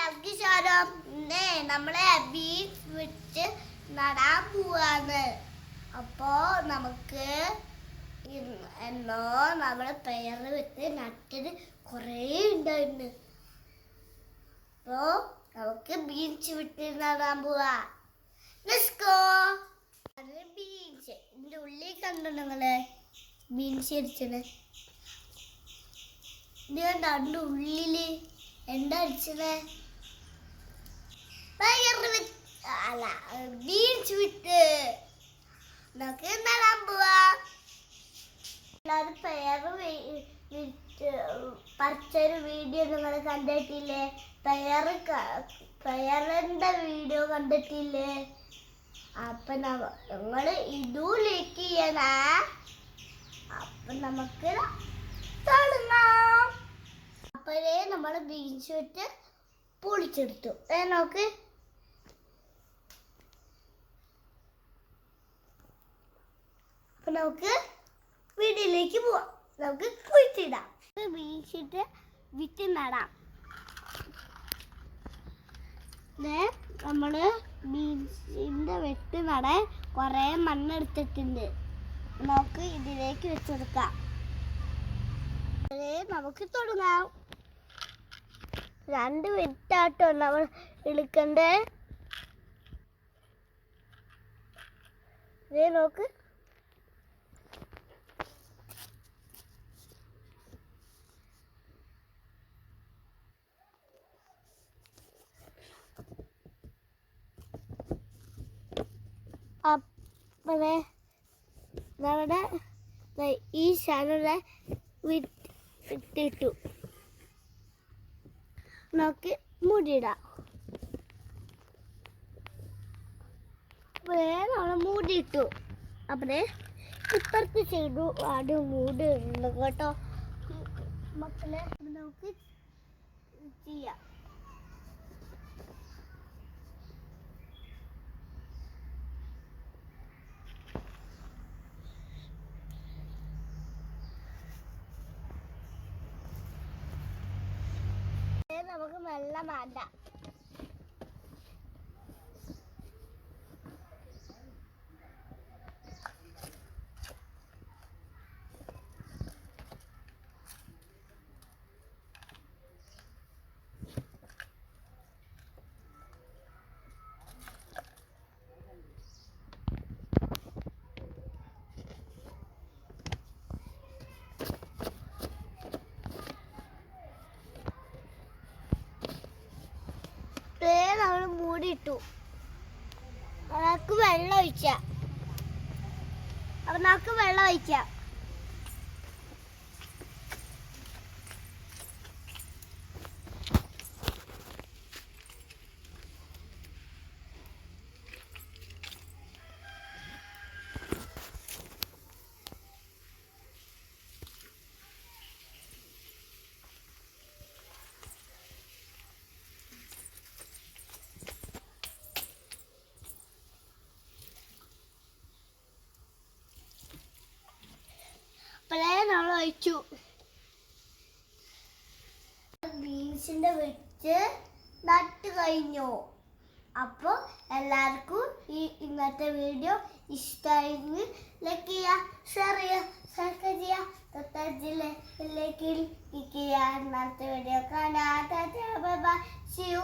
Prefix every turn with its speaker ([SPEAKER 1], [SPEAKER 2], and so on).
[SPEAKER 1] എല്ലാവർക്കും ശാരം നമ്മളെ ബീഫ് വിട്ട് നടാൻ പോവാണ്. അപ്പോ നമുക്ക് എന്നോ നമ്മള് പയറ് വിട്ട് നട്ടത് കുറേ ഉണ്ടായിരുന്നു. അപ്പോ നമുക്ക് ബീൻസ് വിട്ട് നടാൻ പോവാ. ബീൻസ് ഇതിന്റെ ഉള്ളിൽ കണ്ടു നിങ്ങള് ബീൻസ് അടിച്ചത്. ഇത് കണ്ട ഉള്ളില് എന്താ അടിച്ചത്? അല്ല, ബീൻസ് വിട്ട് നമുക്ക് നടാൻ പോവാ. എല്ലാവരും പയറ് പറിച്ചൊരു വീഡിയോ നിങ്ങൾ കണ്ടിട്ടില്ലേ? പയറിന്റെ വീഡിയോ കണ്ടിട്ടില്ലേ? അപ്പൊ ഞങ്ങള് ഇതും ലൈക്ക് ചെയ്യണേ. അപ്പൊ നമുക്ക് തുടങ്ങാം. അപ്പോഴേ നമ്മൾ ബീൻസ് വിട്ട് പൊളിച്ചെടുത്തു. നോക്ക്, അപ്പൊ നമുക്ക് വീട്ടിലേക്ക് പോവാം. നമുക്ക് കുഴിച്ചിടാം. ബീൻസ് ഇട്ട് വിറ്റ് നടാം. നമ്മള് ബീൻസിന്റെ വെട്ട് നടാൻ കുറെ മണ്ണെടുത്തിട്ടുണ്ട്. നമുക്ക് ഇതിലേക്ക് വെച്ചെടുക്കാം. നമുക്ക് തുടങ്ങാം. 2 മിനിറ്റാട്ടോ നമ്മൾ എടുക്കണ്ടേ. നോക്ക്, അപ്പനെ നമ്മുടെ ഈ ശാലുള്ള ഇട്ടിട്ടു. നമുക്ക് മൂടിയിടാം. നമ്മൾ മൂടിയിട്ടു. അപ്പനെ ഇപ്പുറത്ത് ചെയ്തു അത് മൂടുണ്ട് കേട്ടോ മക്കളെ. നമുക്ക് ചെയ്യാം. നമുക്ക് വെള്ളം വേണ്ട. നമ്മൾ മൂടിയിട്ടു. നമുക്ക് വെള്ളം ഒഴിച്ച. അപ്പൊ നമുക്ക് വെള്ളം ഒഴിച്ച. നമ്മൾ ഒഴിച്ചു. ബീൻസിന്റെ വെച്ച് നട്ട് കഴിഞ്ഞു. അപ്പോൾ എല്ലാവർക്കും ഇന്നത്തെ വീഡിയോ ഇഷ്ടമായെങ്കിൽ ലൈക്ക് ചെയ്യുക, ഷെയർ ചെയ്യുക, സബ്സ്ക്രൈബ് ചെയ്യുക, തൊട്ടടുത്തുള്ള ബെല്ലൈക്കൺ ക്ലിക്ക് ചെയ്യുക. ഇന്നത്തെ വീഡിയോ കാണാം. Bye bye, see U.